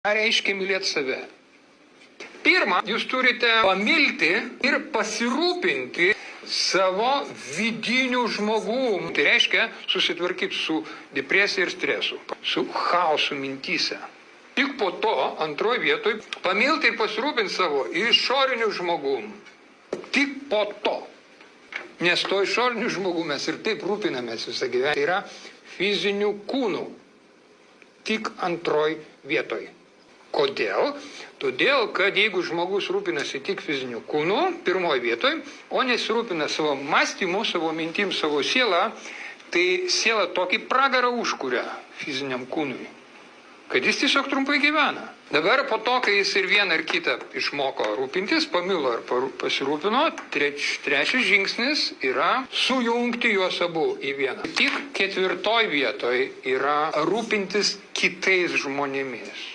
Ką reiškia mylėti save? Pirma, jūs turite pamilti ir pasirūpinti savo vidiniu žmogum. Tai reiškia susitvarkyti su depresija ir stresu, su chaosu mintyse. Tik po to, antroje vietoje, pamilti ir pasirūpinti savo išoriniu žmogum. Tik po to. Nes to išoriniu žmogum mes ir taip rūpinamės visą gyvenimą. Tai yra fizinių kūnų. Tik antroje vietoje. Kodėl? Todėl, kad jeigu žmogus rūpinasi tik fiziniu kūnu, pirmoje vietoje, o nesirūpina savo mąstymu, savo mintim, savo sielą, tai siela tokį pragarą užkuria fiziniam kūnui, kad jis tiesiog trumpai gyvena. Dabar po to, kai jis ir vieną ir kitą išmoko rūpintis, pamilo ir pasirūpino, trečias žingsnis yra sujungti juos abu į vieną. Tik ketvirtoj vietoj yra rūpintis kitais žmonėmis.